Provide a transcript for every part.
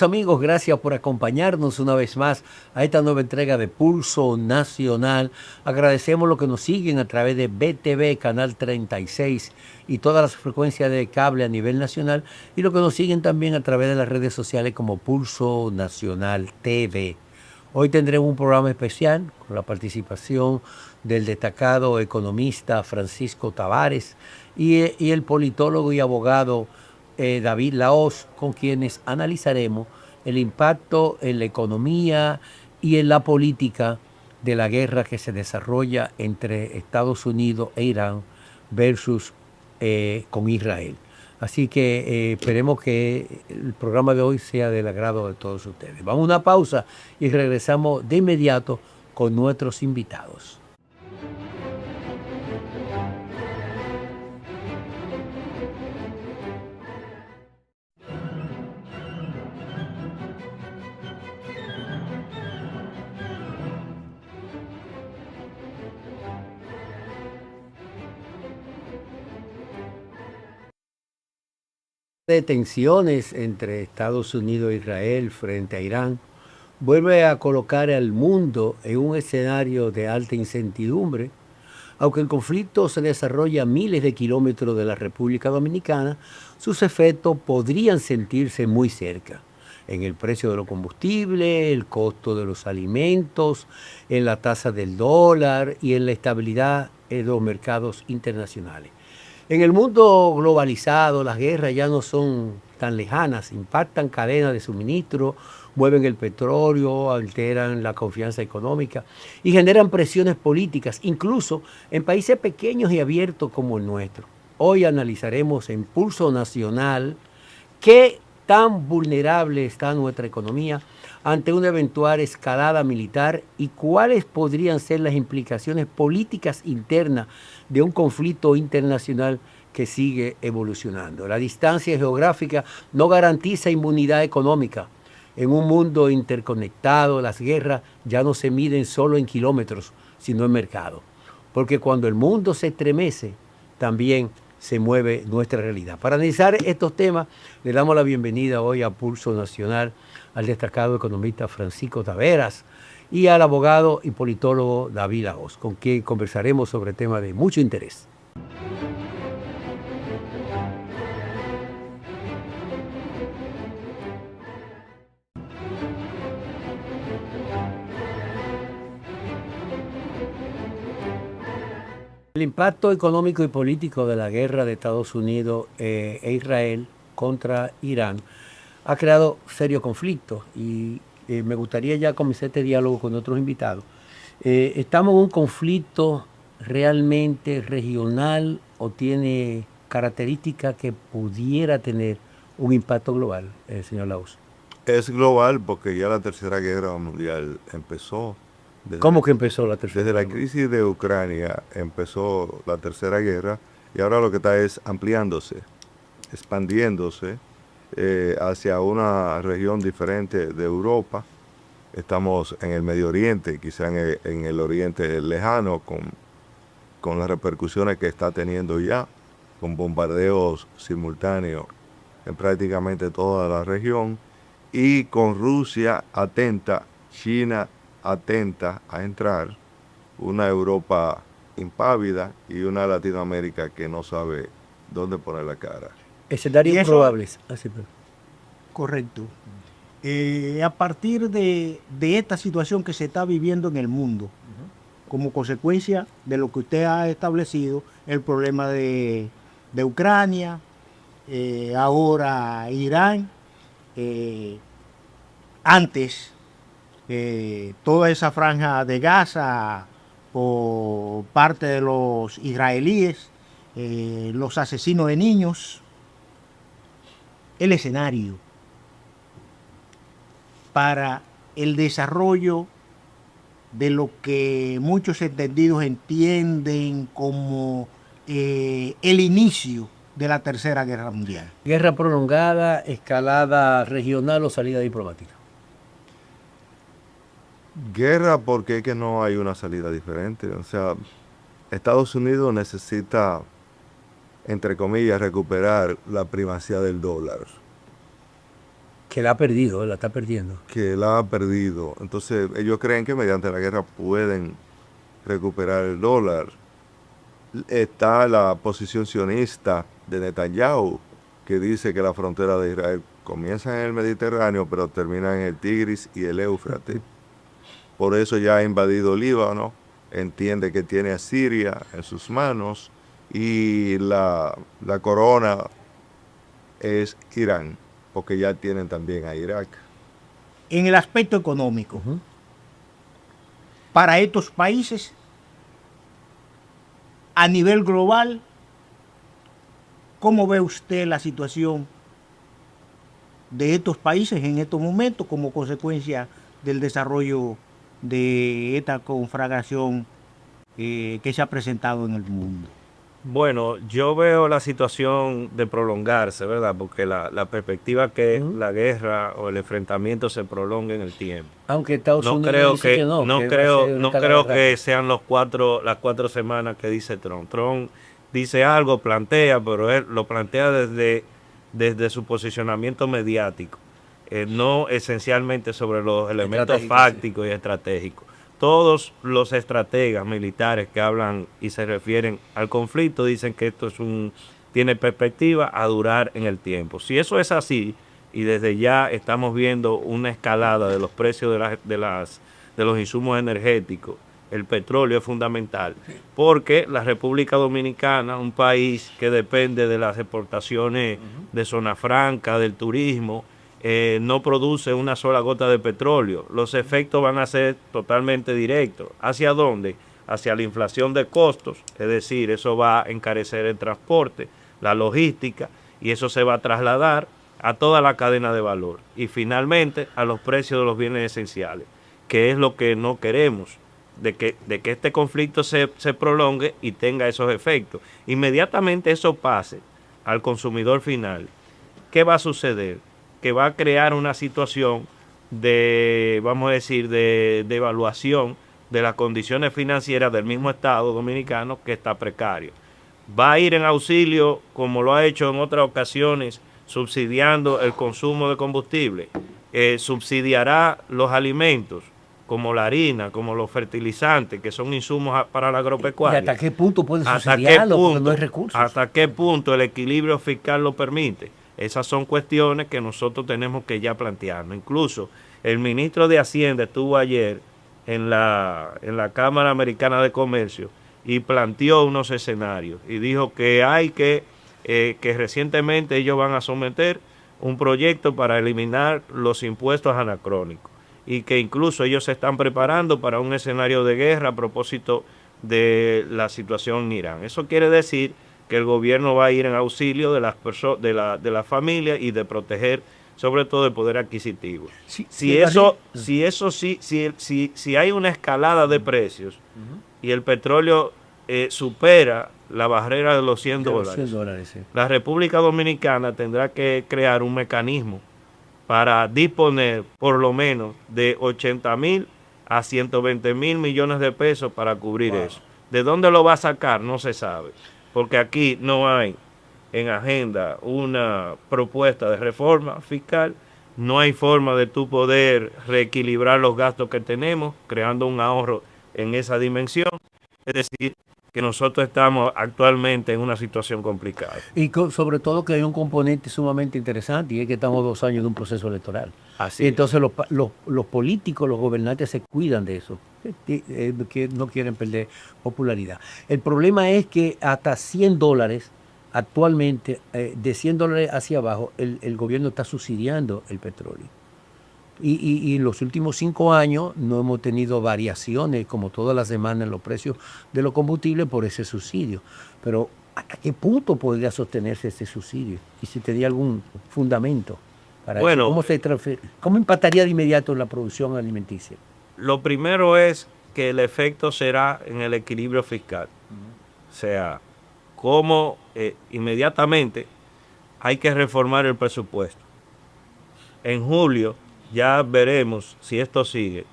Amigos, gracias por acompañarnos una vez más a esta nueva entrega de Pulso Nacional. Agradecemos los que nos siguen a través de BTV, Canal 36 y todas las frecuencias de cable a nivel nacional y los que nos siguen también a través de las redes sociales como Pulso Nacional TV. Hoy tendremos un programa especial con la participación del destacado economista Francisco Tavares y el politólogo y abogado David Lahoz, con quienes analizaremos el impacto en la economía y en la política de la guerra que se desarrolla entre Estados Unidos e Irán versus con Israel. Así que esperemos que el programa de hoy sea del agrado de todos ustedes. Vamos a una pausa y regresamos de inmediato con nuestros invitados. De tensiones entre Estados Unidos e Israel frente a Irán vuelve a colocar al mundo en un escenario de alta incertidumbre. Aunque el conflicto se desarrolla a miles de kilómetros de la República Dominicana, sus efectos podrían sentirse muy cerca, en el precio de los combustibles, el costo de los alimentos, en la tasa del dólar y en la estabilidad de los mercados internacionales. En el mundo globalizado, las guerras ya no son tan lejanas, impactan cadenas de suministro, mueven el petróleo, alteran la confianza económica y generan presiones políticas, incluso en países pequeños y abiertos como el nuestro. Hoy analizaremos en Pulso Nacional qué tan vulnerable está nuestra economía ante una eventual escalada militar y cuáles podrían ser las implicaciones políticas internas de un conflicto internacional que sigue evolucionando. La distancia geográfica no garantiza inmunidad económica. En un mundo interconectado, las guerras ya no se miden solo en kilómetros, sino en mercados. Porque cuando el mundo se estremece, también se mueve nuestra realidad. Para analizar estos temas, le damos la bienvenida hoy a Pulso Nacional al destacado economista Francisco Taveras y al abogado y politólogo David Lahoz, con quien conversaremos sobre temas de mucho interés. El impacto económico y político de la guerra de Estados Unidos e Israel contra Irán ha creado serios conflictos y me gustaría ya comenzar este diálogo con otros invitados. ¿Estamos en un conflicto realmente regional o tiene características que pudiera tener un impacto global, señor Lauz? Es global porque ya la Tercera Guerra Mundial empezó. ¿Cómo que empezó la Tercera Desde la Guerra Mundial? crisis de Ucrania empezó la Tercera Guerra y ahora lo que está es ampliándose, expandiéndose hacia una región diferente de Europa. Estamos en el Medio Oriente, quizá en el Oriente lejano, con las repercusiones que está teniendo ya, con bombardeos simultáneos en prácticamente toda la región, y con Rusia atenta, China atenta a entrar, una Europa impávida y una Latinoamérica que no sabe dónde poner la cara. Escenarios Y eso, probables. correcto. A partir de esta situación que se está viviendo en el mundo, como consecuencia de lo que usted ha establecido, el problema de Ucrania, ahora Irán, antes toda esa franja de Gaza por parte de los israelíes, los asesinos de niños, el escenario para el desarrollo de lo que muchos entendidos entienden como el inicio de la Tercera Guerra Mundial. Guerra prolongada, escalada regional o salida diplomática. Guerra porque es que no hay una salida diferente. O sea, Estados Unidos necesita, entre comillas, recuperar la primacía del dólar. Que la ha perdido, la está perdiendo. que la ha perdido. Entonces ellos creen que mediante la guerra pueden recuperar el dólar. Está la posición sionista de Netanyahu, que dice que la frontera de Israel comienza en el Mediterráneo, pero termina en el Tigris y el Éufrates. Por eso ya ha invadido Líbano, entiende que tiene a Siria en sus manos y la corona es Irán, porque ya tienen también a Irak. En el aspecto económico, para estos países, a nivel global, ¿cómo ve usted la situación de estos países en estos momentos como consecuencia del desarrollo de esta conflagración que se ha presentado en el mundo? Bueno, yo veo la situación de prolongarse, ¿verdad? Porque la perspectiva que la guerra o el enfrentamiento se prolongue en el tiempo. Aunque Estados No Unidos creo dice que, no, no que va a creo, ser una no escalada creo rápida. que sean las 4 semanas que dice Trump. Trump dice algo, plantea, pero él lo plantea desde su posicionamiento mediático, no esencialmente sobre los elementos Estratégico, fácticos y estratégicos. Todos los estrategas militares que hablan y se refieren al conflicto dicen que esto tiene perspectiva a durar en el tiempo. Si eso es así, y desde ya estamos viendo una escalada de los precios de los insumos energéticos, el petróleo es fundamental, porque la República Dominicana, un país que depende de las exportaciones de zona franca, del turismo, no produce una sola gota de petróleo. Los efectos van a ser totalmente directos. ¿Hacia dónde? Hacia la inflación de costos, es decir, eso va a encarecer el transporte, la logística, y eso se va a trasladar a toda la cadena de valor y finalmente a los precios de los bienes esenciales, que es lo que no queremos, de que este conflicto se prolongue y tenga esos efectos. Inmediatamente eso pase al consumidor final, ¿qué va a suceder? Que va a crear una situación de, vamos a decir, de evaluación de las condiciones financieras del mismo Estado dominicano, que está precario. Va a ir en auxilio, como lo ha hecho en otras ocasiones, subsidiando el consumo de combustible. Subsidiará los alimentos, como la harina, como los fertilizantes, que son insumos para la agropecuaria. ¿Y hasta qué punto puede subsidiarlo? Porque no hay recursos. ¿Hasta qué punto el equilibrio fiscal lo permite? Esas son cuestiones que nosotros tenemos que ya plantearnos. Incluso el ministro de Hacienda estuvo ayer en la Cámara Americana de Comercio y planteó unos escenarios y dijo que hay que recientemente ellos van a someter un proyecto para eliminar los impuestos anacrónicos y que incluso ellos se están preparando para un escenario de guerra a propósito de la situación en Irán. Eso quiere decir que el gobierno va a ir en auxilio de las personas, de la familia y de proteger sobre todo el poder adquisitivo. Sí, si hay una escalada de precios y el petróleo supera la barrera de los $100, sí. La República Dominicana tendrá que crear un mecanismo para disponer por lo menos de 80,000 a 120,000 millones de pesos para cubrir eso. ¿De dónde lo va a sacar? No se sabe, porque aquí no hay en agenda una propuesta de reforma fiscal, no hay forma de tú poder reequilibrar los gastos que tenemos, creando un ahorro en esa dimensión. Es decir, que nosotros estamos actualmente en una situación complicada. Y sobre todo que hay un componente sumamente interesante, y es que estamos 2 años de un proceso electoral. Así y entonces los políticos, los gobernantes se cuidan de eso, que no quieren perder popularidad. El problema es que hasta $100 actualmente, de $100 hacia abajo, el gobierno está subsidiando el petróleo. Y en los últimos 5 años no hemos tenido variaciones como todas las semanas en los precios de los combustibles por ese subsidio. Pero ¿hasta qué punto podría sostenerse ese subsidio? Y si tenía algún fundamento para eso. ¿Cómo impactaría de inmediato en la producción alimenticia? Lo primero es que el efecto será en el equilibrio fiscal. O sea, cómo inmediatamente hay que reformar el presupuesto. En julio ya veremos si esto sigue,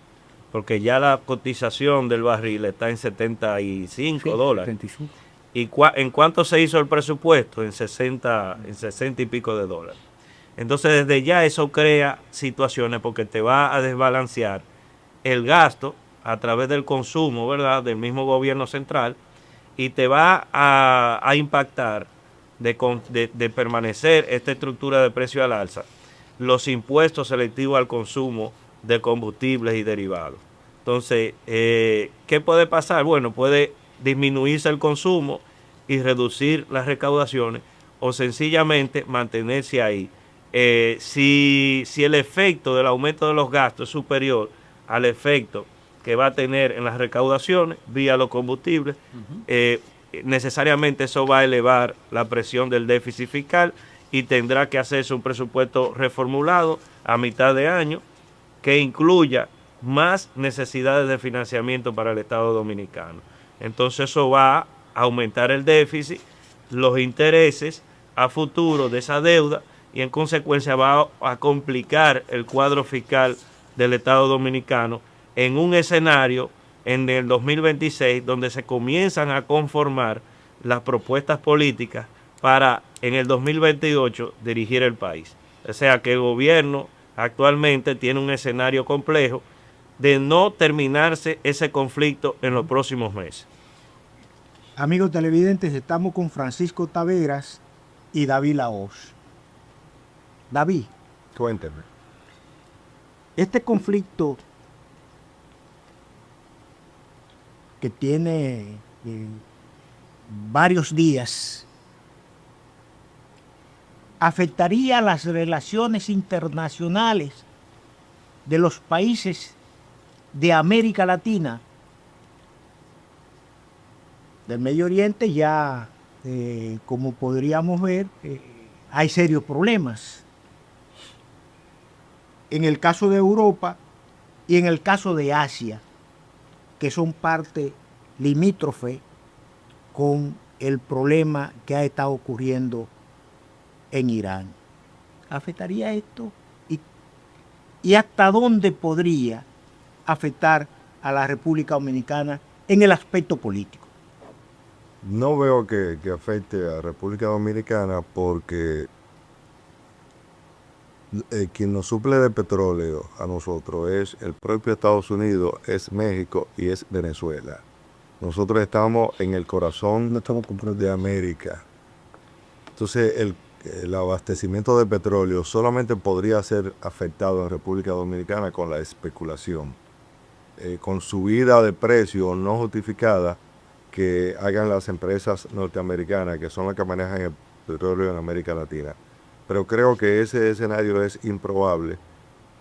porque ya la cotización del barril está en $75. 75. ¿Y en cuánto se hizo el presupuesto? En 60 y pico de dólares. Entonces desde ya eso crea situaciones porque te va a desbalancear el gasto a través del consumo, ¿verdad?, del mismo gobierno central, y te va a impactar de permanecer esta estructura de precio al alza, los impuestos selectivos al consumo de combustibles y derivados. Entonces, ¿qué puede pasar? Bueno, puede disminuirse el consumo y reducir las recaudaciones, o sencillamente mantenerse ahí. Si el efecto del aumento de los gastos es superior al efecto que va a tener en las recaudaciones vía los combustibles, necesariamente eso va a elevar la presión del déficit fiscal y tendrá que hacerse un presupuesto reformulado a mitad de año que incluya más necesidades de financiamiento para el Estado Dominicano. Entonces eso va a aumentar el déficit, los intereses a futuro de esa deuda, y en consecuencia va a complicar el cuadro fiscal del Estado Dominicano en un escenario en el 2026 donde se comienzan a conformar las propuestas políticas para en el 2028 dirigir el país. O sea que el gobierno actualmente tiene un escenario complejo de no terminarse ese conflicto en los próximos meses. Amigos televidentes, estamos con Francisco Taveras y David Lahoz. David, Cuénteme. este conflicto que tiene varios días afectaría las relaciones internacionales de los países de América Latina. Del Medio Oriente ya, como podríamos ver, hay serios problemas. En el caso de Europa y en el caso de Asia, que son parte limítrofe con el problema que ha estado ocurriendo en Irán. ¿Afectaría esto? ¿Y hasta dónde podría afectar a la República Dominicana en el aspecto político? No veo que afecte a República Dominicana porque quien nos suple de petróleo a nosotros es el propio Estados Unidos, es México y es Venezuela. Nosotros estamos en el corazón de América. Entonces el abastecimiento de petróleo solamente podría ser afectado en República Dominicana con la especulación, con subida de precio no justificada que hagan las empresas norteamericanas, que son las que manejan el petróleo en América Latina. Pero creo que ese escenario es improbable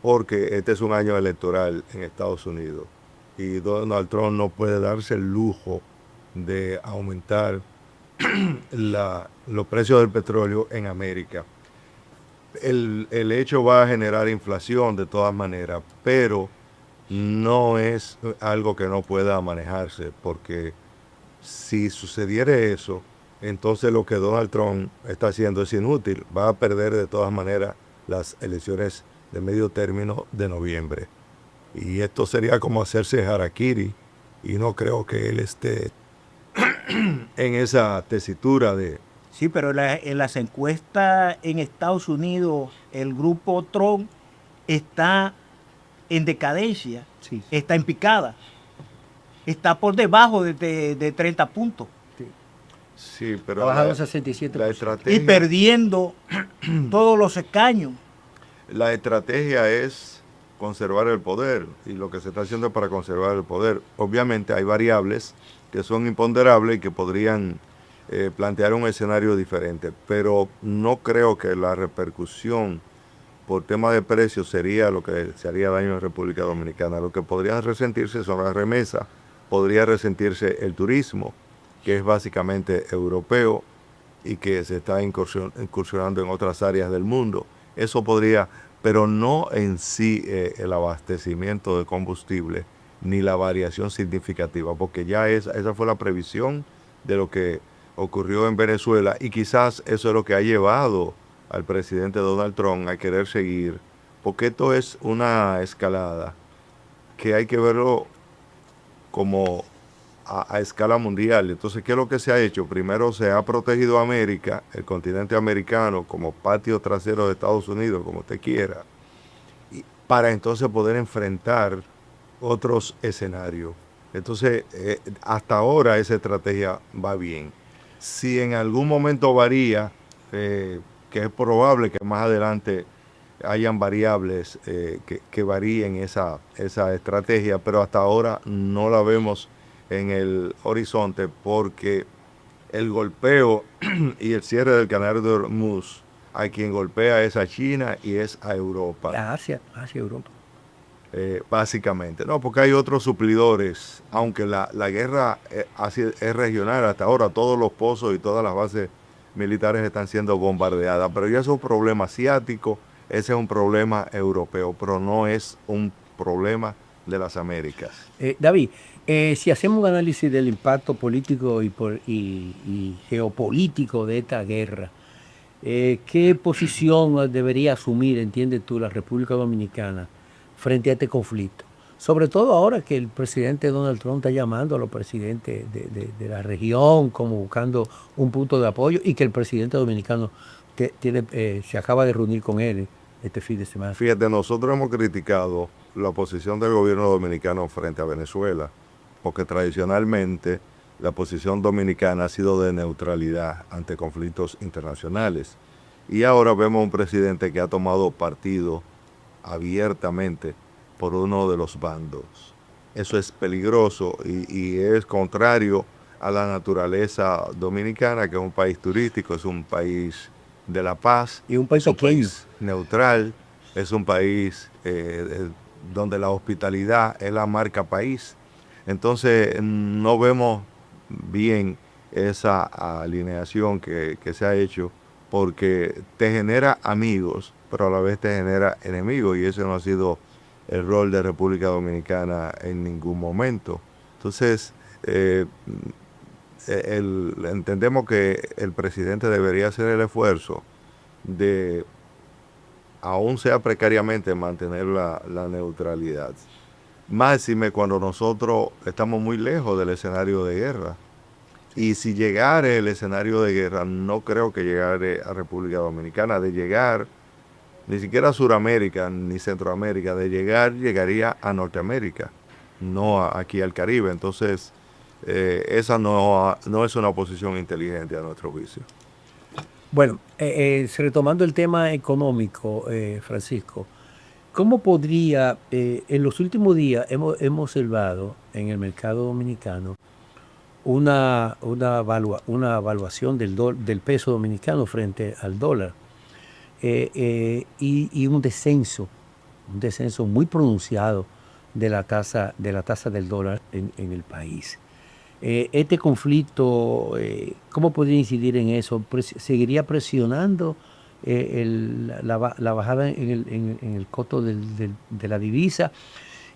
porque este es un año electoral en Estados Unidos y Donald Trump no puede darse el lujo de aumentar los precios del petróleo en América. El hecho va a generar inflación de todas maneras, pero no es algo que no pueda manejarse, porque si sucediera eso, entonces lo que Donald Trump está haciendo es inútil. Va a perder de todas maneras las elecciones de medio término de noviembre. Y esto sería como hacerse harakiri, y no creo que él esté en esa tesitura de... Sí, pero en las encuestas en Estados Unidos, el grupo Trump está en decadencia, Sí. está en picada, está por debajo de 30 puntos Sí, Ha pero bajado la 67%. y estrategia, perdiendo todos los escaños. la estrategia es conservar el poder, y lo que se está haciendo es para conservar el poder. Obviamente hay variables que son imponderables y que podrían plantear un escenario diferente, pero no creo que la repercusión por tema de precios sería lo que se haría daño en República Dominicana. Lo que podría resentirse son las remesas, podría resentirse el turismo, que es básicamente europeo y que se está incursionando en otras áreas del mundo. Eso podría, pero no en sí el abastecimiento de combustible ni la variación significativa, porque ya esa fue la previsión de lo que ocurrió en Venezuela, y quizás eso es lo que ha llevado al presidente Donald Trump a querer seguir, porque esto es una escalada que hay que verlo como a escala mundial. Entonces, ¿qué es lo que se ha hecho? Primero se ha protegido a América, el continente americano, como patio trasero de Estados Unidos, como usted quiera, para entonces poder enfrentar otros escenarios. Entonces, hasta ahora esa estrategia va bien. Si en algún momento varía, que es probable que más adelante hayan variables que varíen esa estrategia, pero hasta ahora no la vemos en el horizonte porque el golpeo y el cierre del canal de Hormuz, a quien golpea es a China y es a Europa. Asia, Europa. Básicamente, no, porque hay otros suplidores, aunque la guerra es regional hasta ahora, todos los pozos y todas las bases militares están siendo bombardeadas, pero ya es un problema asiático, ese es un problema europeo, pero no es un problema de las Américas. David, si hacemos un análisis del impacto político y geopolítico de esta guerra, ¿qué posición debería asumir, entiendes tú, la República Dominicana frente a este conflicto? Sobre todo ahora que el presidente Donald Trump está llamando a los presidentes de la región como buscando un punto de apoyo y que el presidente dominicano se acaba de reunir con él este fin de semana. Fíjate, nosotros hemos criticado la posición del gobierno dominicano frente a Venezuela, porque tradicionalmente la posición dominicana ha sido de neutralidad ante conflictos internacionales. Y ahora vemos un presidente que ha tomado partido abiertamente por uno de los bandos. Eso es peligroso y es contrario a la naturaleza dominicana, que es un país turístico, es un país de la paz. Y un país pequeño. Neutral, es un país donde la hospitalidad es la marca país. Entonces no vemos bien esa alineación que se ha hecho, porque te genera amigos, pero a la vez te genera enemigos, y ese no ha sido el rol de República Dominicana en ningún momento. Entonces, entendemos que el presidente debería hacer el esfuerzo de, aún sea precariamente, mantener la neutralidad. Máxime cuando nosotros estamos muy lejos del escenario de guerra. Y si llegare el escenario de guerra, no creo que llegare a República Dominicana. De llegar, ni siquiera a Sudamérica ni Centroamérica, de llegar, llegaría a Norteamérica, no aquí al Caribe. Entonces, esa no es una posición inteligente a nuestro juicio. Bueno, retomando el tema económico, Francisco, ¿cómo podría, en los últimos días hemos observado en el mercado dominicano una evaluación del peso dominicano frente al dólar y un descenso muy pronunciado de la tasa del dólar en el país? Este conflicto, ¿cómo podría incidir en eso? ¿Seguiría presionando la bajada en el costo de la divisa?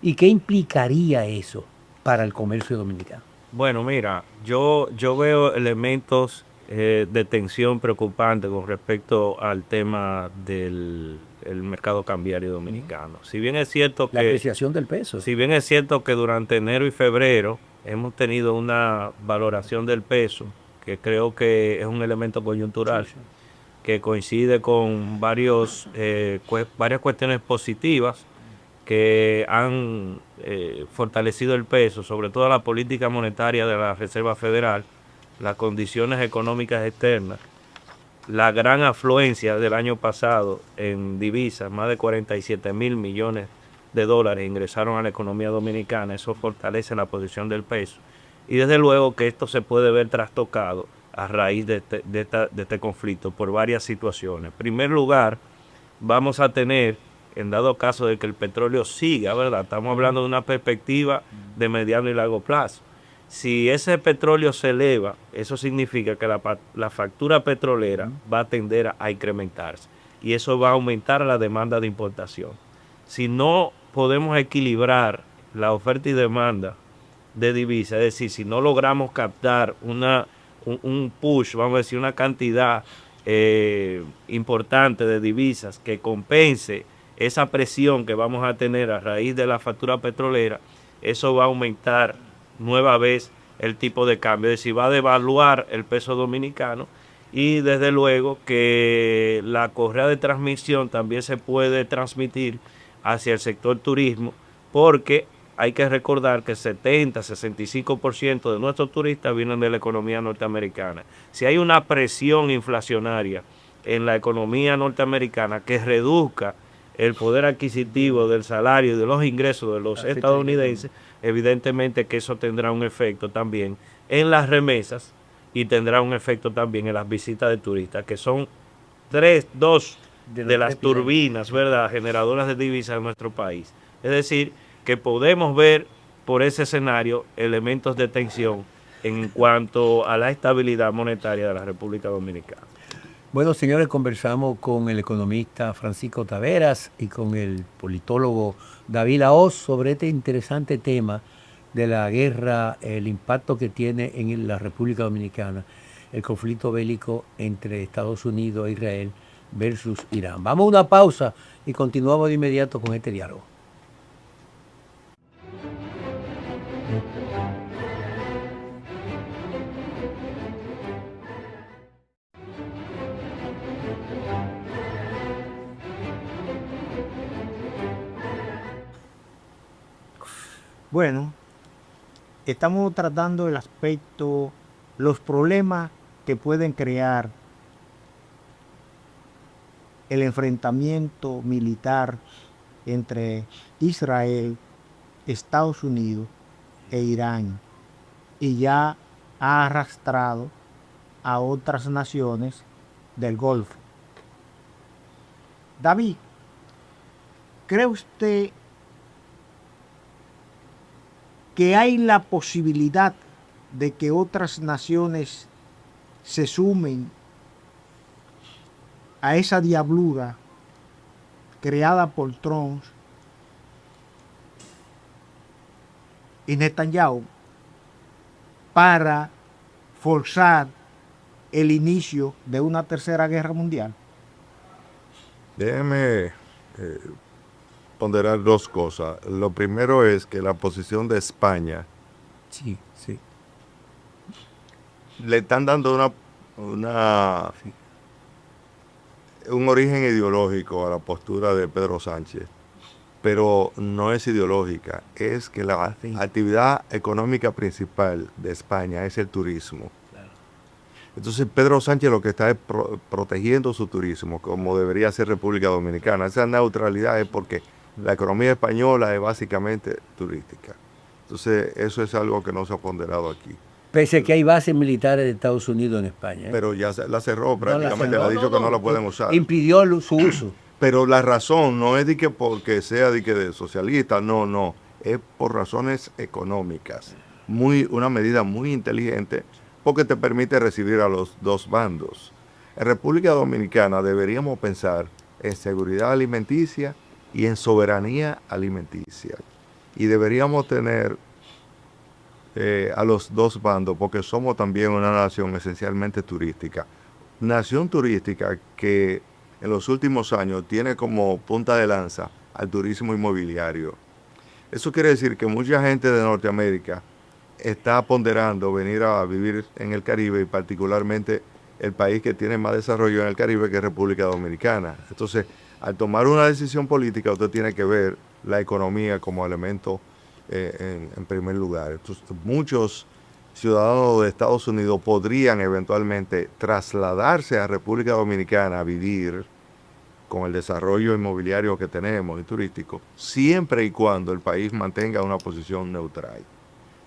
¿Y qué implicaría eso para el comercio dominicano? Bueno, mira, yo veo elementos de tensión preocupantes con respecto al tema del mercado cambiario dominicano. Si bien es cierto que la apreciación del peso. Si bien es cierto que durante enero y febrero hemos tenido una valoración del peso, que creo que es un elemento coyuntural, sí, que coincide con varias cuestiones positivas que han fortalecido el peso, sobre todo la política monetaria de la Reserva Federal, las condiciones económicas externas, la gran afluencia del año pasado en divisas, más de 47 mil millones de dólares ingresaron a la economía dominicana. Eso fortalece la posición del peso, y desde luego que esto se puede ver trastocado a raíz de este conflicto por varias situaciones. En primer lugar, vamos a tener, en dado caso de que el petróleo siga, ¿verdad? Estamos hablando de una perspectiva de mediano y largo plazo. Si ese petróleo se eleva, eso significa que la factura petrolera va a tender a incrementarse, y eso va a aumentar la demanda de importación. Si no podemos equilibrar la oferta y demanda de divisas, es decir, si no logramos captar un push, vamos a decir, una cantidad importante de divisas que compense esa presión que vamos a tener a raíz de la factura petrolera, eso va a aumentar nueva vez el tipo de cambio, es decir, va a devaluar el peso dominicano y desde luego que la correa de transmisión también se puede transmitir hacia el sector turismo, porque hay que recordar que 70-65% de nuestros turistas vienen de la economía norteamericana. Si hay una presión inflacionaria en la economía norteamericana que reduzca el poder adquisitivo del salario y de los ingresos de los estadounidenses, evidentemente que eso tendrá un efecto también en las remesas y tendrá un efecto también en las visitas de turistas, que son dos de las turbinas, ¿verdad?, generadoras de divisas en nuestro país. Es decir, que podemos ver por ese escenario elementos de tensión en cuanto a la estabilidad monetaria de la República Dominicana. Bueno, señores, conversamos con el economista Francisco Taveras y con el politólogo David Lahoz sobre este interesante tema de la guerra, el impacto que tiene en la República Dominicana, el conflicto bélico entre Estados Unidos e Israel versus Irán. Vamos a una pausa y continuamos de inmediato con este diálogo. Bueno, estamos tratando el aspecto, los problemas que pueden crear el enfrentamiento militar entre Israel, Estados Unidos e Irán, y ya ha arrastrado a otras naciones del Golfo. David, ¿cree usted que hay la posibilidad de que otras naciones se sumen a esa diablura creada por Trump y Netanyahu para forzar el inicio de una tercera guerra mundial? Déjeme ponderar dos cosas. Lo primero es que la posición de España Sí. le están dando un origen ideológico a la postura de Pedro Sánchez, pero no es ideológica, es que la actividad económica principal de España es el turismo. Entonces Pedro Sánchez lo que está es protegiendo su turismo, como debería ser República Dominicana. Esa neutralidad es porque la economía española es básicamente turística. Entonces eso es algo que no se ha ponderado aquí. Pese a que hay bases militares de Estados Unidos en España. Pero ya la cerró prácticamente, cerró. le ha dicho que no la pueden usar. Impidió su uso. Pero la razón no es de que porque sea de que de socialista, no, es por razones económicas. Una medida muy inteligente porque te permite recibir a los dos bandos. En República Dominicana deberíamos pensar en seguridad alimenticia y en soberanía alimenticia. Y deberíamos tener a los dos bandos porque somos también una nación esencialmente turística. Nación turística que en los últimos años tiene como punta de lanza al turismo inmobiliario. Eso quiere decir que mucha gente de Norteamérica está ponderando venir a vivir en el Caribe y particularmente el país que tiene más desarrollo en el Caribe, que es República Dominicana. Entonces, al tomar una decisión política, usted tiene que ver la economía como elemento en primer lugar. Entonces, muchos ciudadanos de Estados Unidos podrían eventualmente trasladarse a República Dominicana a vivir con el desarrollo inmobiliario que tenemos y turístico, siempre y cuando el país mantenga una posición neutral.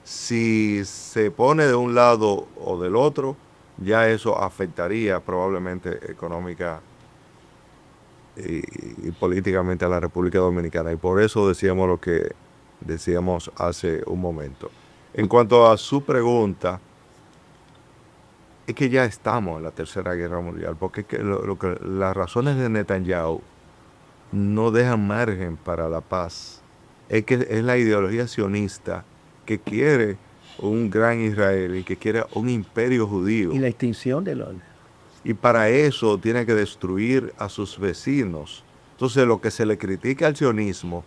Si se pone de un lado o del otro, ya eso afectaría probablemente económica y políticamente a la República Dominicana. Y por eso decíamos lo que decíamos hace un momento. En cuanto a su pregunta, es que ya estamos en la Tercera Guerra Mundial, porque es que las razones de Netanyahu no dejan margen para la paz. Es que es la ideología sionista que quiere un gran Israel y que quiere un imperio judío. Y la extinción de los... Y para eso tiene que destruir a sus vecinos. Entonces lo que se le critica al sionismo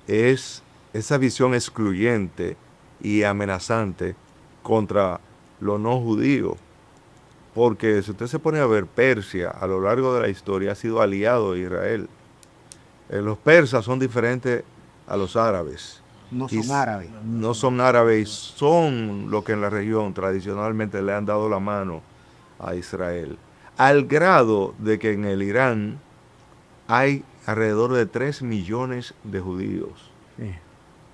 es esa visión excluyente y amenazante contra los no judíos. Porque si usted se pone a ver, Persia a lo largo de la historia ha sido aliado de Israel. Los persas son diferentes a los árabes. No son árabes. No son árabes, son lo que en la región tradicionalmente le han dado la mano a Israel. Al grado de que en el Irán hay alrededor de 3 millones de judíos Sí.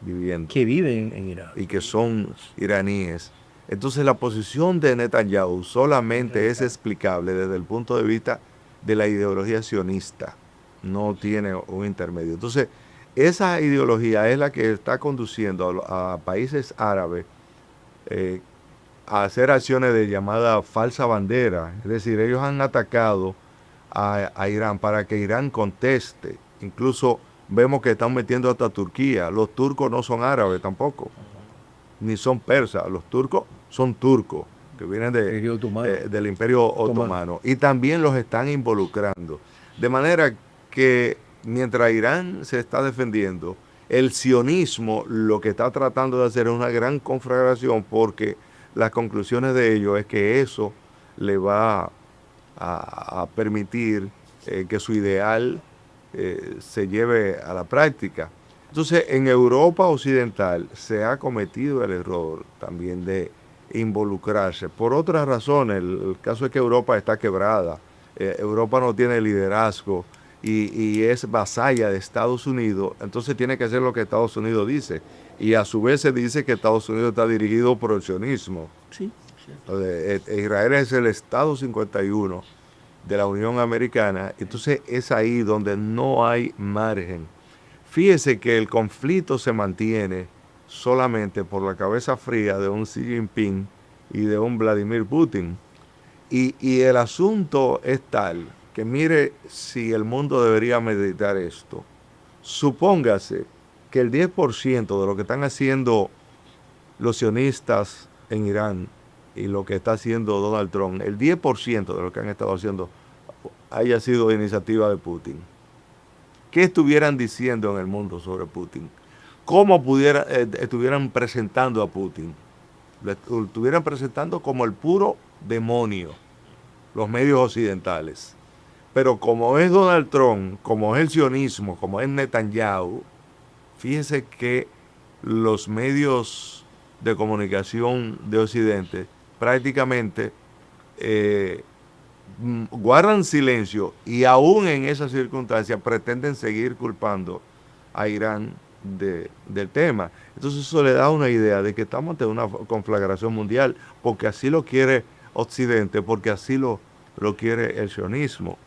viviendo. Que viven en Irán. Y que son iraníes. Entonces la posición de Netanyahu solamente es explicable desde el punto de vista de la ideología sionista. No tiene un intermedio. Entonces, esa ideología es la que está conduciendo a países árabes a hacer acciones de llamada falsa bandera. Es decir, ellos han atacado a Irán para que Irán conteste. Incluso vemos que están metiendo hasta Turquía. Los turcos no son árabes tampoco, ni son persas. Los turcos son turcos, que vienen del Imperio Otomano. Y también los están involucrando. De manera que mientras Irán se está defendiendo, el sionismo lo que está tratando de hacer es una gran conflagración, porque las conclusiones de ello es que eso le va a permitir que su ideal se lleve a la práctica. Entonces, en Europa Occidental se ha cometido el error también de involucrarse. Por otras razones, el caso es que Europa está quebrada. Europa no tiene liderazgo y es vasalla de Estados Unidos, entonces tiene que hacer lo que Estados Unidos dice. Y a su vez se dice que Estados Unidos está dirigido por el sionismo. Sí. Israel es el Estado 51 de la Unión Americana, entonces es ahí donde no hay margen. Fíjese que el conflicto se mantiene solamente por la cabeza fría de un Xi Jinping y de un Vladimir Putin. Y el asunto es tal que mire si el mundo debería meditar esto. Supóngase que el 10% de lo que están haciendo los sionistas en Irán y lo que está haciendo Donald Trump, el 10% de lo que han estado haciendo haya sido iniciativa de Putin. ¿Qué estuvieran diciendo en el mundo sobre Putin? ¿Cómo estuvieran presentando a Putin? Lo estuvieran presentando como el puro demonio, los medios occidentales. Pero como es Donald Trump, como es el sionismo, como es Netanyahu, fíjese que los medios de comunicación de Occidente prácticamente guardan silencio y aún en esas circunstancias pretenden seguir culpando a Irán del tema. Entonces eso le da una idea de que estamos ante una conflagración mundial, porque así lo quiere Occidente, porque así lo quiere el sionismo.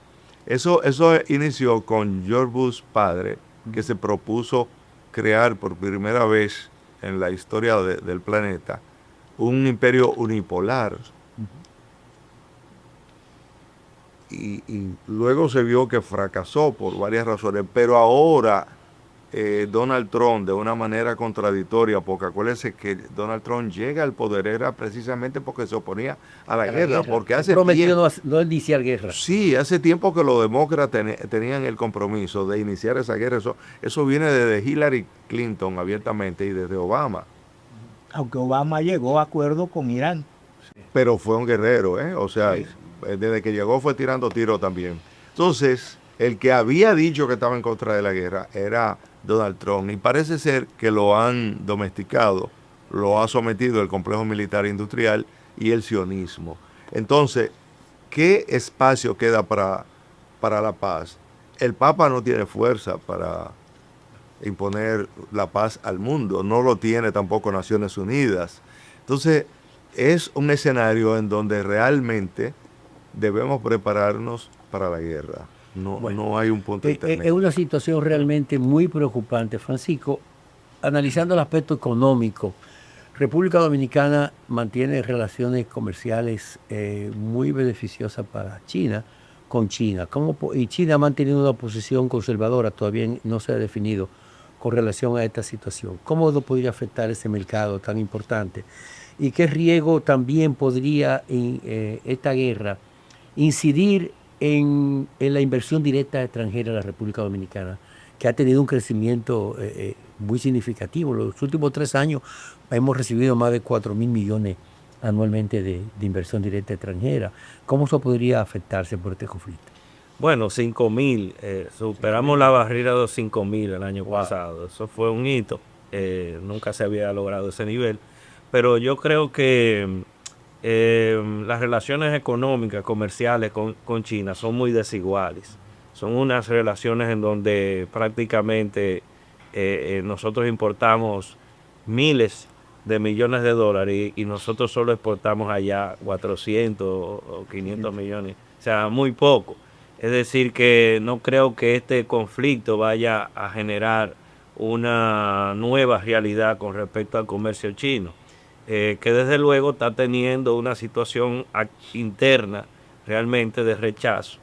Eso inició con George Bush padre, que se propuso crear por primera vez en la historia del planeta un imperio unipolar. Y luego se vio que fracasó por varias razones, pero ahora Donald Trump, de una manera contradictoria, porque acuérdense que Donald Trump llega al poder era precisamente porque se oponía a la guerra, porque hace prometido no iniciar guerra. Sí, hace tiempo que los demócratas tenían el compromiso de iniciar esa guerra. Eso viene desde Hillary Clinton abiertamente y desde Obama. Aunque Obama llegó a acuerdo con Irán. Pero fue un guerrero, o sea, desde que llegó fue tirando tiros también. Entonces, el que había dicho que estaba en contra de la guerra era Donald Trump, y parece ser que lo han domesticado, lo ha sometido el complejo militar industrial y el sionismo. Entonces, ¿qué espacio queda para la paz? El Papa no tiene fuerza para imponer la paz al mundo, no lo tiene tampoco Naciones Unidas. Entonces, es un escenario en donde realmente debemos prepararnos para la guerra. No hay un punto intermedio. Es una situación realmente muy preocupante, Francisco. Analizando el aspecto económico, República Dominicana mantiene relaciones comerciales muy beneficiosas para China, con China. Y China ha mantenido una posición conservadora, todavía no se ha definido con relación a esta situación. ¿Cómo lo podría afectar ese mercado tan importante? ¿Y qué riesgo también podría esta guerra incidir en la inversión directa extranjera en la República Dominicana, que ha tenido un crecimiento muy significativo? En los últimos 3 años hemos recibido más de 4.000 millones anualmente de inversión directa extranjera. ¿Cómo eso podría afectarse por este conflicto? Bueno, 5.000, superamos la barrera de los 5.000 el año pasado. Eso fue un hito. Nunca se había logrado ese nivel. Pero yo creo que las relaciones económicas, comerciales con China son muy desiguales. Son unas relaciones en donde prácticamente nosotros importamos miles de millones de dólares y nosotros solo exportamos allá 400 o 500 millones. O sea, muy poco. Es decir, que no creo que este conflicto vaya a generar una nueva realidad con respecto al comercio chino, que desde luego está teniendo una situación interna realmente de rechazo.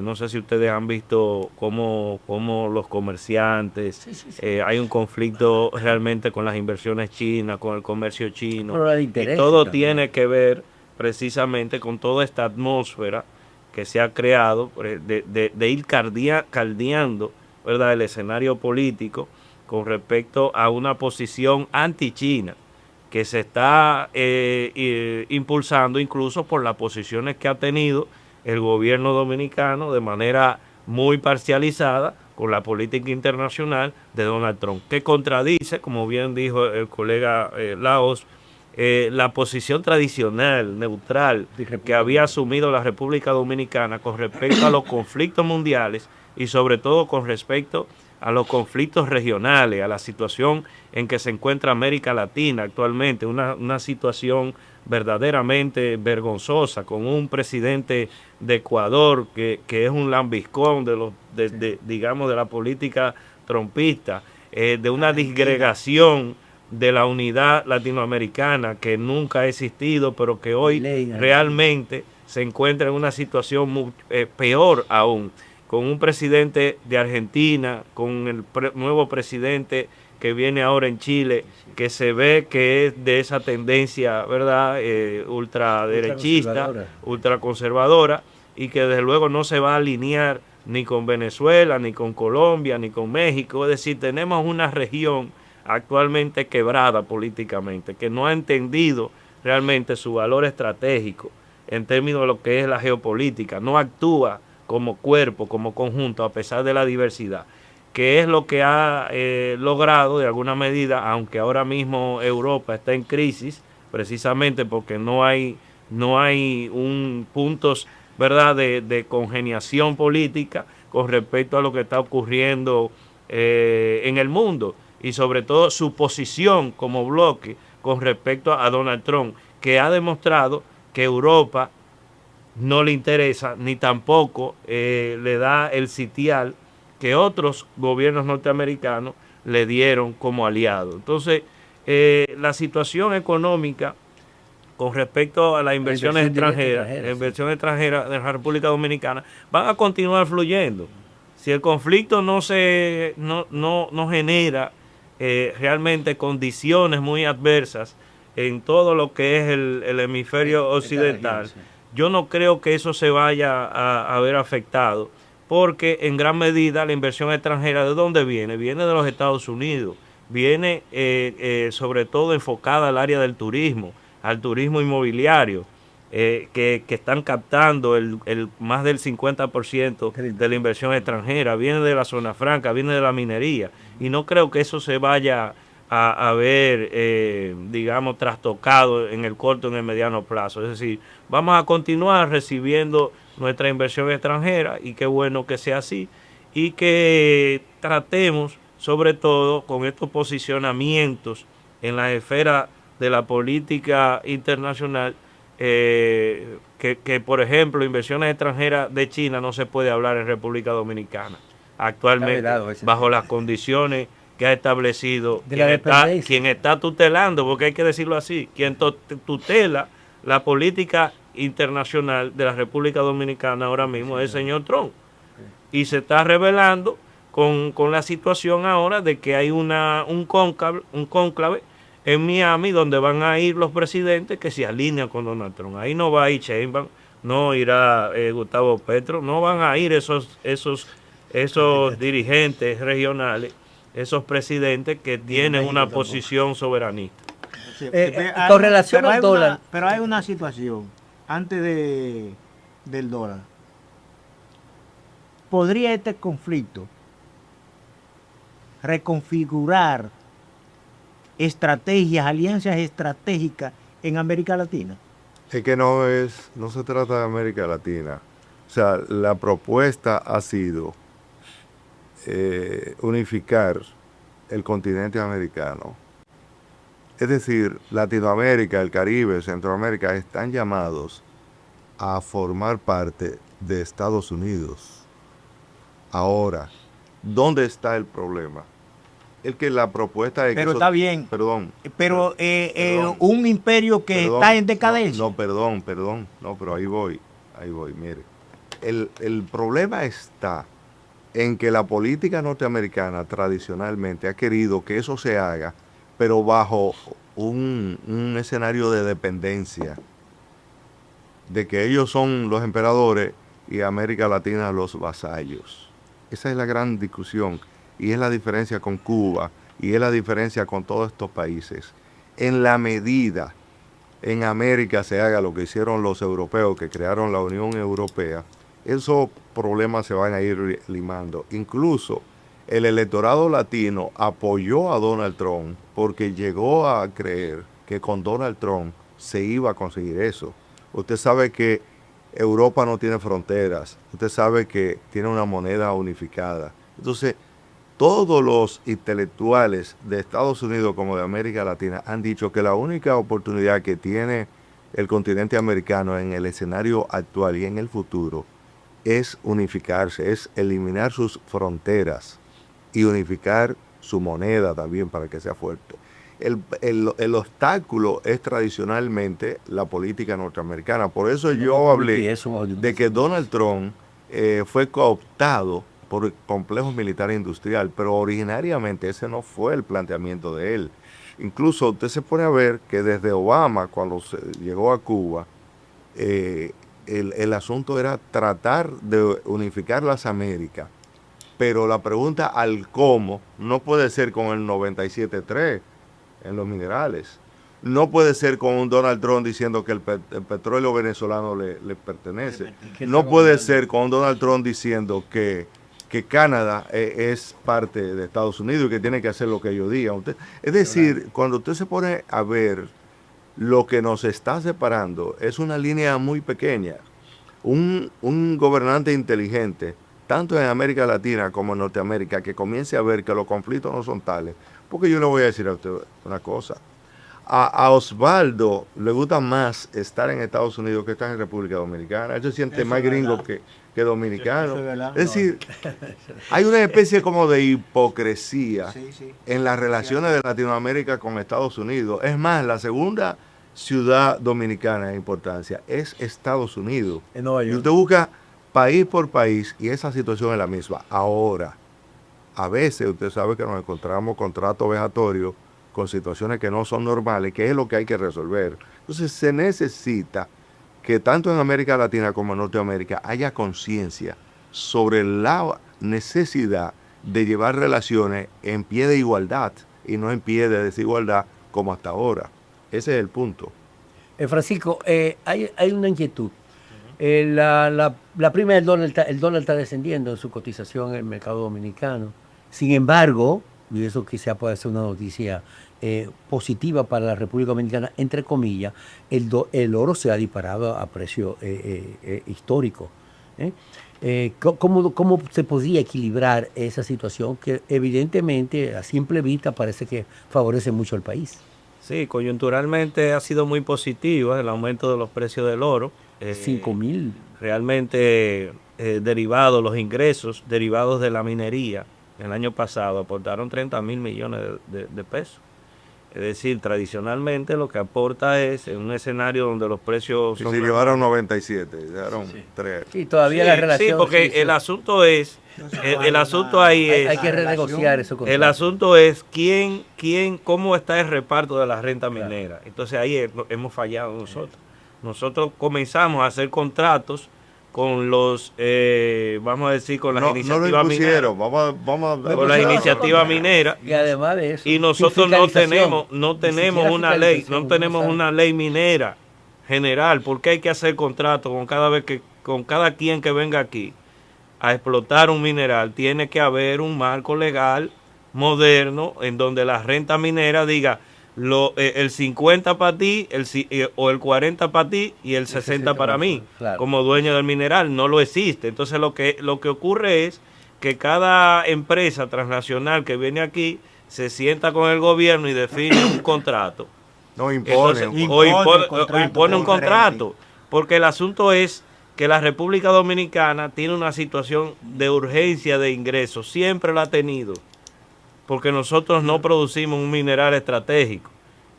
No sé si ustedes han visto cómo los comerciantes, hay un conflicto realmente con las inversiones chinas, con el comercio chino, Pero la de y intereses todo también. tiene que ver precisamente con toda esta atmósfera que se ha creado de ir caldeando, ¿verdad?, el escenario político con respecto a una posición anti-China que se está impulsando incluso por las posiciones que ha tenido el gobierno dominicano de manera muy parcializada con la política internacional de Donald Trump, que contradice, como bien dijo el colega Laos, la posición tradicional, neutral, que había asumido la República Dominicana con respecto a los conflictos mundiales y sobre todo con respecto a los conflictos regionales, a la situación en que se encuentra América Latina actualmente, una situación verdaderamente vergonzosa, con un presidente de Ecuador que es un lambiscón digamos, de la política trumpista, de una disgregación de la unidad latinoamericana que nunca ha existido, pero que hoy realmente se encuentra en una situación peor aún, con un presidente de Argentina, con el nuevo presidente que viene ahora en Chile, que se ve que es de esa tendencia, ¿verdad?, ultraderechista, ultraconservadora, y que desde luego no se va a alinear ni con Venezuela, ni con Colombia, ni con México. Es decir, tenemos una región actualmente quebrada políticamente, que no ha entendido realmente su valor estratégico en términos de lo que es la geopolítica, no actúa como cuerpo, como conjunto, a pesar de la diversidad, que es lo que ha logrado de alguna medida, aunque ahora mismo Europa está en crisis, precisamente porque no hay puntos, ¿verdad?, de congeniación política con respecto a lo que está ocurriendo en el mundo, y sobre todo su posición como bloque con respecto a Donald Trump, que ha demostrado que Europa no le interesa, ni tampoco le da el sitial que otros gobiernos norteamericanos le dieron como aliado. Entonces, la situación económica con respecto a las inversiones extranjeras, la inversión extranjera de la República Dominicana, van a continuar fluyendo. Si el conflicto no genera realmente condiciones muy adversas en todo lo que es el hemisferio occidental, yo no creo que eso se vaya a ver afectado, porque en gran medida la inversión extranjera, ¿de dónde viene? Viene de los Estados Unidos, viene sobre todo enfocada al área del turismo, al turismo inmobiliario, que están captando más del 50% de la inversión extranjera, viene de la zona franca, viene de la minería, y no creo que eso se vaya a ver, digamos, trastocado en el corto, en el mediano plazo. Es decir, vamos a continuar recibiendo nuestra inversión extranjera, y qué bueno que sea así, y que tratemos, sobre todo, con estos posicionamientos en la esfera de la política internacional, que por ejemplo, inversiones extranjeras de China no se puede hablar en República Dominicana actualmente, bajo las condiciones que ha establecido quien está tutelando, porque hay que decirlo así, quien tutela la política internacional de la República Dominicana ahora mismo es el señor Trump, y se está revelando con la situación ahora de que hay un cónclave en Miami, donde van a ir los presidentes que se alinean con Donald Trump. Ahí no va a ir Sheinbaum, no irá Gustavo Petro, no van a ir esos dirigentes regionales, esos presidentes que tienen una posición soberanista. Sí, con relación al dólar. Pero hay una situación antes del dólar. ¿Podría este conflicto reconfigurar estrategias, alianzas estratégicas en América Latina? Es que no se trata de América Latina. O sea, la propuesta ha sido unificar el continente americano. Es decir, Latinoamérica, el Caribe, Centroamérica están llamados a formar parte de Estados Unidos. Ahora, ¿dónde está el problema? Es que la propuesta de que Pero está bien. Perdón. Pero Perdón. un imperio que Perdón, está en decadencia. No, perdón. No, pero ahí voy, mire. El problema está en que la política norteamericana tradicionalmente ha querido que eso se haga, pero bajo un escenario de dependencia, de que ellos son los emperadores y América Latina los vasallos. Esa es la gran discusión y es la diferencia con Cuba y es la diferencia con todos estos países. En la medida en América se haga lo que hicieron los europeos que crearon la Unión Europea, esos problemas se van a ir limando. Incluso el electorado latino apoyó a Donald Trump porque llegó a creer que con Donald Trump se iba a conseguir eso. Usted sabe que Europa no tiene fronteras, usted sabe que tiene una moneda unificada. Entonces, todos los intelectuales de Estados Unidos como de América Latina han dicho que la única oportunidad que tiene el continente americano en el escenario actual y en el futuro es unificarse, es eliminar sus fronteras y unificar su moneda también para que sea fuerte. El obstáculo es tradicionalmente la política norteamericana. Por eso yo hablé de que Donald Trump fue cooptado por complejos militar e industrial, pero originariamente ese no fue el planteamiento de él. Incluso usted se pone a ver que desde Obama, cuando se llegó a Cuba, el asunto era tratar de unificar las Américas, pero la pregunta al cómo no puede ser con el 97.3 en los minerales. No puede ser con un Donald Trump diciendo que el petróleo venezolano le pertenece. No puede ser con un Donald Trump diciendo que Canadá es parte de Estados Unidos y que tiene que hacer lo que ellos digan. Es decir, cuando usted se pone a ver lo que nos está separando, es una línea muy pequeña. Un gobernante inteligente, tanto en América Latina como en Norteamérica, que comience a ver que los conflictos no son tales. Porque yo le voy a decir a usted una cosa. A Osvaldo le gusta más estar en Estados Unidos que estar en República Dominicana. Él se siente más gringo que dominicano. Es decir, hay una especie como de hipocresía en las relaciones de Latinoamérica con Estados Unidos. Es más, la segunda ciudad dominicana en importancia es Estados Unidos. En Nueva York. Y usted busca país por país y esa situación es la misma. Ahora, a veces usted sabe que nos encontramos con tratos vejatorios, con situaciones que no son normales, que es lo que hay que resolver. Entonces se necesita que tanto en América Latina como en Norteamérica haya conciencia sobre la necesidad de llevar relaciones en pie de igualdad y no en pie de desigualdad como hasta ahora. Ese es el punto. Francisco, hay una inquietud. La prima del dólar, el dólar está descendiendo en su cotización en el mercado dominicano. Sin embargo, y eso quizá puede ser una noticia positiva para la República Dominicana, entre comillas, el oro se ha disparado a precio histórico. ¿Cómo se podría equilibrar esa situación que evidentemente a simple vista parece que favorece mucho al país? Sí, coyunturalmente ha sido muy positiva el aumento de los precios del oro. 5.000. Realmente derivados, los ingresos derivados de la minería el año pasado aportaron 30.000 millones de pesos. Es decir, tradicionalmente lo que aporta es en un escenario donde los precios... Si llevaron 97, llevaron 3. Sí, todavía la relación... Sí, porque el asunto es... El asunto ahí es... Hay que renegociar eso. El asunto es cómo está el reparto de la renta minera. Entonces ahí hemos fallado nosotros. Nosotros comenzamos a hacer contratos con los, vamos a decir, con las No lo iniciativas mineras. impusieron, vamos a Con las iniciativas mineras. Y además de eso, Y nosotros no tenemos una ley, no fiscalización, tenemos sabe. una ley minera general, porque hay que hacer contrato con cada quien que venga aquí a explotar un mineral. Tiene que haber un marco legal moderno en donde la renta minera diga el 50 para ti, o el 40 para ti y el 60 para mí, claro. como dueño del mineral. No lo existe. Entonces lo que ocurre es que cada empresa transnacional que viene aquí se sienta con el gobierno y define un contrato. No impone. Entonces, Impone impone un contrato contrato, porque el asunto es que la República Dominicana tiene una situación de urgencia de ingresos, siempre la ha tenido, porque nosotros no producimos un mineral estratégico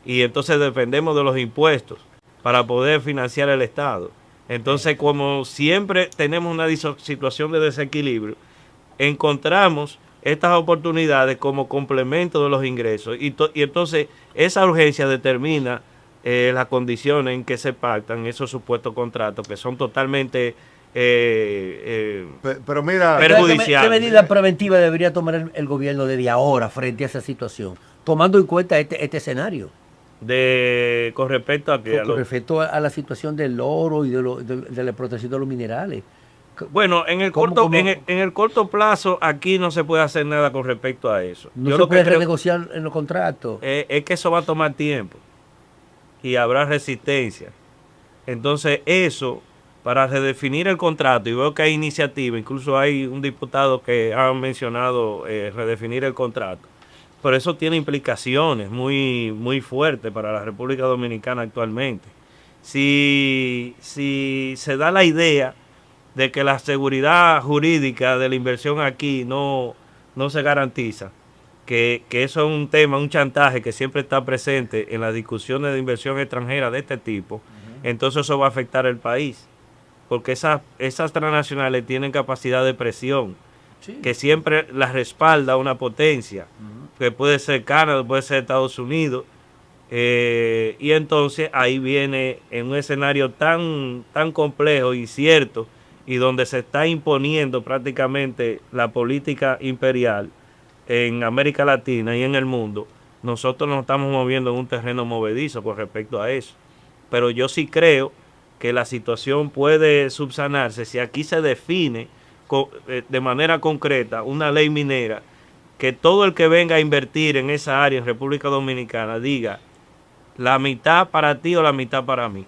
y entonces dependemos de los impuestos para poder financiar el Estado. Entonces, como siempre tenemos una situación de desequilibrio, encontramos estas oportunidades como complemento de los ingresos y entonces esa urgencia determina las condiciones en que se pactan esos supuestos contratos que son totalmente Pero mira, perjudicial. ¿Qué medida preventiva debería tomar el gobierno desde ahora frente a esa situación? Tomando en cuenta este escenario. Con respecto a que Con respecto a la situación del oro y de la explotación de los minerales. bueno, en el corto plazo aquí no se puede hacer nada con respecto a eso. No Yo se lo que puede creo renegociar en los contratos. es que eso va a tomar tiempo y habrá resistencia. Entonces eso, para redefinir el contrato, y veo que hay iniciativa, incluso hay un diputado que ha mencionado redefinir el contrato, pero eso tiene implicaciones muy, muy fuertes para la República Dominicana actualmente. Si se da la idea de que la seguridad jurídica de la inversión aquí no se garantiza, que eso es un tema, un chantaje que siempre está presente en las discusiones de inversión extranjera de este tipo, entonces eso va a afectar al país, porque esas transnacionales tienen capacidad de presión, que siempre las respalda una potencia, que puede ser Canadá, puede ser Estados Unidos, y entonces ahí viene en un escenario tan complejo y cierto, y donde se está imponiendo prácticamente la política imperial en América Latina y en el mundo, nosotros nos estamos moviendo en un terreno movedizo con respecto a eso. Pero yo sí creo que la situación puede subsanarse si aquí se define de manera concreta una ley minera, que todo el que venga a invertir en esa área en República Dominicana diga la mitad para ti o la mitad para mí.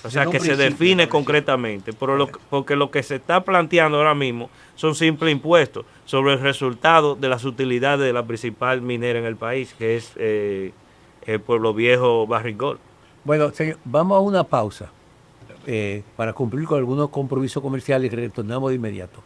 O sea, que se define concretamente, porque lo que se está planteando ahora mismo son simples impuestos sobre el resultado de las utilidades de la principal minera en el país, que es el Pueblo Viejo Barrick-Gold. Bueno, señor, vamos a una pausa para cumplir con algunos compromisos comerciales y retornamos de inmediato.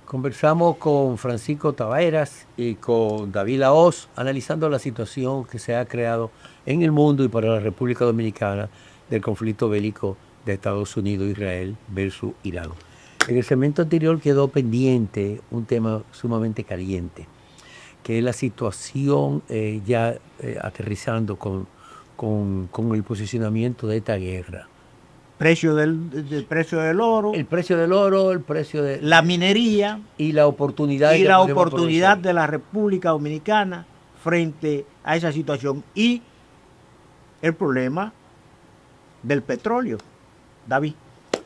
Conversamos con Francisco Taveras y con David Lahoz, analizando la situación que se ha creado en el mundo y para la República Dominicana del conflicto bélico de Estados Unidos, Israel versus Irán. En el segmento anterior quedó pendiente un tema sumamente caliente, que es la situación aterrizando con el posicionamiento de esta guerra. Precio del oro, El precio del oro, el precio de la minería y la oportunidad y que la podemos oportunidad aprovechar. de la República Dominicana frente a esa situación y el problema del petróleo. David.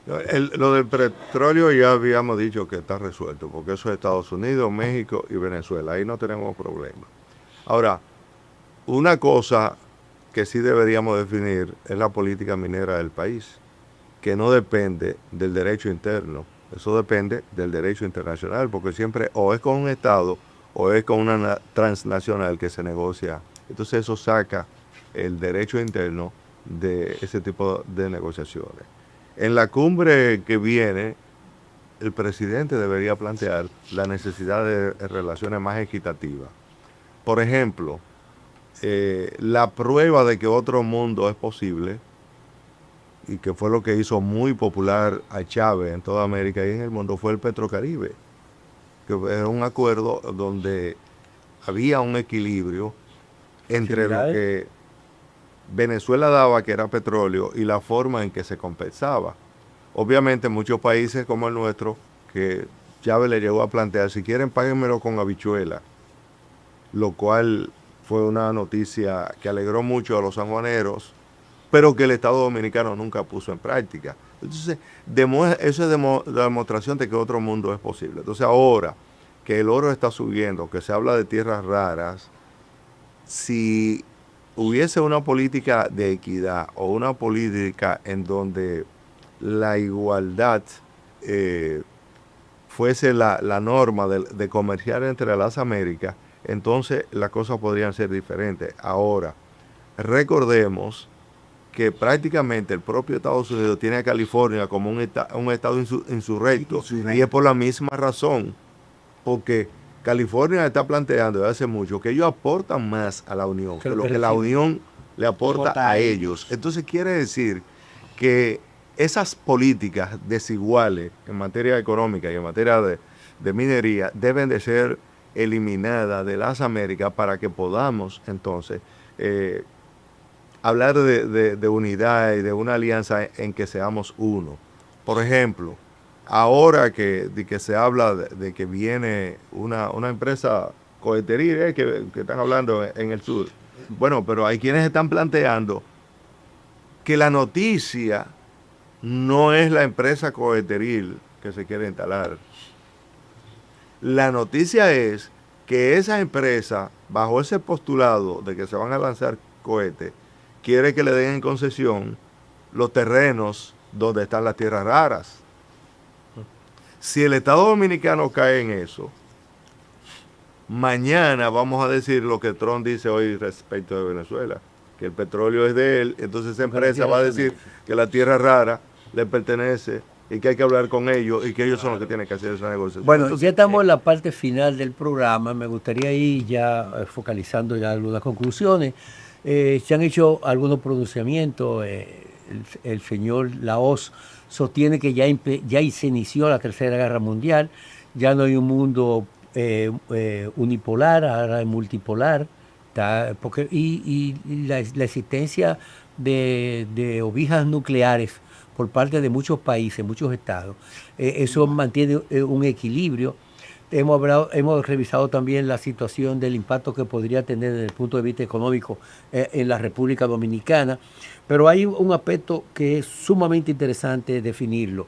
Lo del petróleo ya habíamos dicho que está resuelto, porque eso es Estados Unidos, México y Venezuela. Ahí no tenemos problema. Ahora, una cosa que sí deberíamos definir es la política minera del país, que no depende del derecho interno, eso depende del derecho internacional, porque siempre o es con un Estado o es con una transnacional que se negocia. Entonces eso saca el derecho interno de ese tipo de negociaciones. En la cumbre que viene, el presidente debería plantear la necesidad de relaciones más equitativas. Por ejemplo, la prueba de que otro mundo es posible y que fue lo que hizo muy popular a Chávez en toda América y en el mundo, fue el Petrocaribe, que era un acuerdo donde había un equilibrio entre lo que Venezuela daba, que era petróleo, y la forma en que se compensaba. Obviamente muchos países como el nuestro, que Chávez le llegó a plantear, si quieren páguenmelo con habichuela, lo cual fue una noticia que alegró mucho a los sanjuaneros, pero que el Estado Dominicano nunca puso en práctica. Entonces, eso es la demostración de que otro mundo es posible. Entonces, ahora que el oro está subiendo, que se habla de tierras raras, si hubiese una política de equidad o una política en donde la igualdad fuese la norma de comerciar entre las Américas, entonces las cosas podrían ser diferentes. Ahora, recordemos que prácticamente el propio Estados Unidos tiene a California como un estado insurrecto, y es por la misma razón, porque California está planteando desde hace mucho que ellos aportan más a la Unión que lo que la Unión le aporta a ellos. Entonces quiere decir que esas políticas desiguales en materia económica y en materia de minería deben de ser eliminadas de las Américas para que podamos entonces hablar de unidad y de una alianza en que seamos uno. Por ejemplo, ahora que se habla de que viene una empresa coheteril, que están hablando en el sur. Bueno, pero hay quienes están planteando que la noticia no es la empresa coheteril que se quiere instalar. La noticia es que esa empresa, bajo ese postulado de que se van a lanzar cohetes, quiere que le den en concesión los terrenos donde están las tierras raras. Si el Estado Dominicano cae en eso, mañana vamos a decir lo que Trump dice hoy respecto de Venezuela, que el petróleo es de él, entonces esa empresa va a decir que la tierra rara le pertenece y que hay que hablar con ellos y que ellos son los que tienen que hacer esa negociación. Bueno, entonces, ya estamos en la parte final del programa. Me gustaría ir ya focalizando ya algunas conclusiones. Se han hecho algunos pronunciamientos. El señor Laos sostiene que ya se inició la Tercera Guerra Mundial. Ya no hay un mundo unipolar, ahora es multipolar. Y la existencia de ovijas nucleares por parte de muchos países, muchos estados, eso mantiene un equilibrio. Hemos revisado también la situación del impacto que podría tener desde el punto de vista económico en la República Dominicana, pero hay un aspecto que es sumamente interesante definirlo.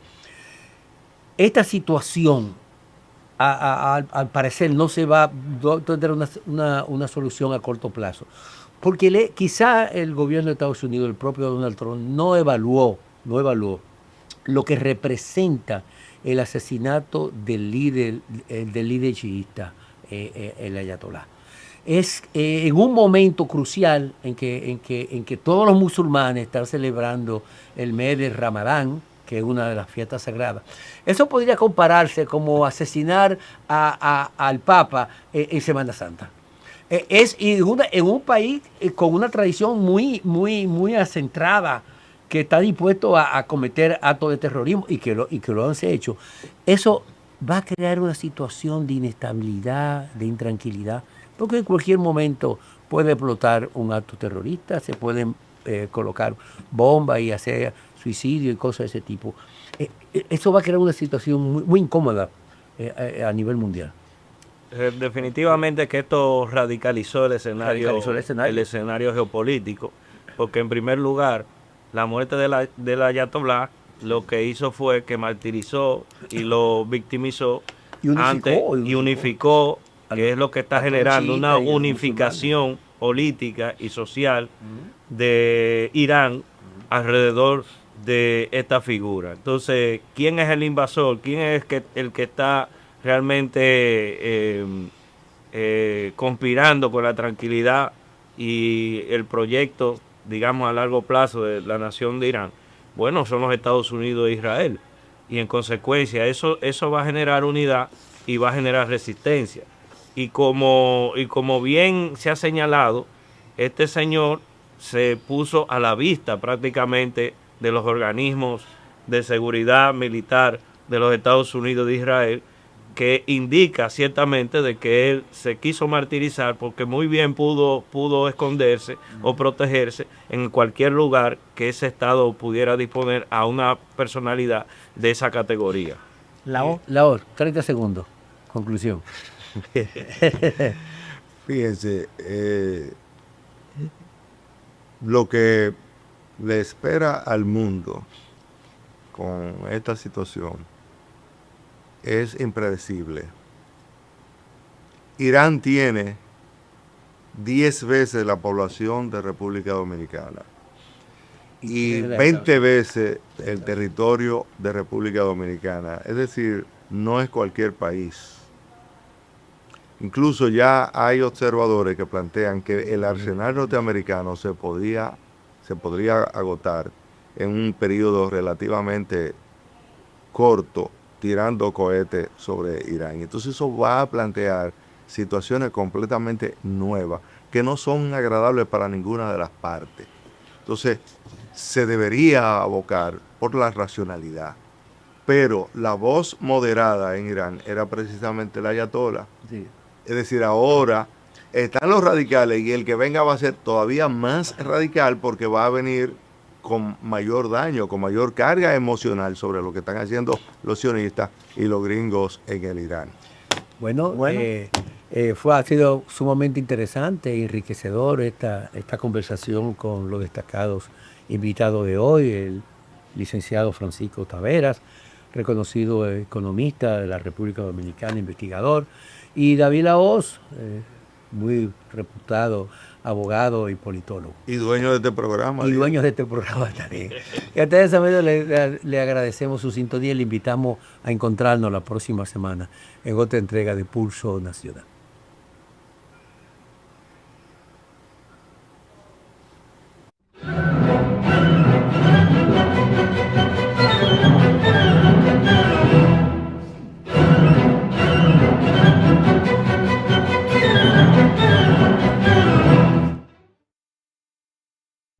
Esta situación, al parecer, no se va a tener una solución a corto plazo, porque quizá el gobierno de Estados Unidos, el propio Donald Trump, no evaluó lo que representa el asesinato del líder chiita, el ayatolá. Es en un momento crucial en que todos los musulmanes están celebrando el mes de Ramadán, que es una de las fiestas sagradas. Eso podría compararse como asesinar al Papa en Semana Santa. En un país con una tradición muy acentrada, que está dispuesto a cometer actos de terrorismo y que lo han hecho. Eso va a crear una situación de inestabilidad, de intranquilidad, porque en cualquier momento puede explotar un acto terrorista, se pueden colocar bombas y hacer suicidio y cosas de ese tipo. Eso va a crear una situación muy incómoda a nivel mundial. Definitivamente que esto radicalizó el escenario geopolítico, porque en primer lugar, la muerte del ayatolá lo que hizo fue que martirizó y lo victimizó y unificó, que es lo que está generando una unificación política y social de Irán alrededor de esta figura. Entonces, ¿quién es el invasor? ¿Quién es el que está realmente conspirando por la tranquilidad y el proyecto, digamos, a largo plazo de la nación de Irán? Bueno, son los Estados Unidos e Israel. Y en consecuencia, eso va a generar unidad y va a generar resistencia. Y como bien se ha señalado, este señor se puso a la vista prácticamente de los organismos de seguridad militar de los Estados Unidos de Israel, que indica ciertamente de que él se quiso martirizar porque muy bien pudo esconderse o protegerse en cualquier lugar que ese Estado pudiera disponer a una personalidad de esa categoría. Laor, 30 segundos. Conclusión. Fíjense, lo que le espera al mundo con esta situación es impredecible. Irán tiene 10 veces la población de República Dominicana y 20 veces el territorio de República Dominicana. Es decir, no es cualquier país. Incluso ya hay observadores que plantean que el arsenal norteamericano se podría agotar en un periodo relativamente corto, tirando cohetes sobre Irán. Entonces eso va a plantear situaciones completamente nuevas que no son agradables para ninguna de las partes. Entonces se debería abocar por la racionalidad. Pero la voz moderada en Irán era precisamente el ayatolá. Sí. Es decir, ahora están los radicales y el que venga va a ser todavía más radical porque va a venir con mayor daño, con mayor carga emocional sobre lo que están haciendo los sionistas y los gringos en el Irán. Bueno, ha sido sumamente interesante e enriquecedor esta conversación con los destacados invitados de hoy, el licenciado Francisco Taveras, reconocido economista de la República Dominicana, investigador, y David Lahoz, muy reputado abogado y politólogo. Y dueño de este programa. Y dueños de este programa también. Y a ustedes, amigos, le agradecemos su sintonía y le invitamos a encontrarnos la próxima semana en otra entrega de Pulso Nacional.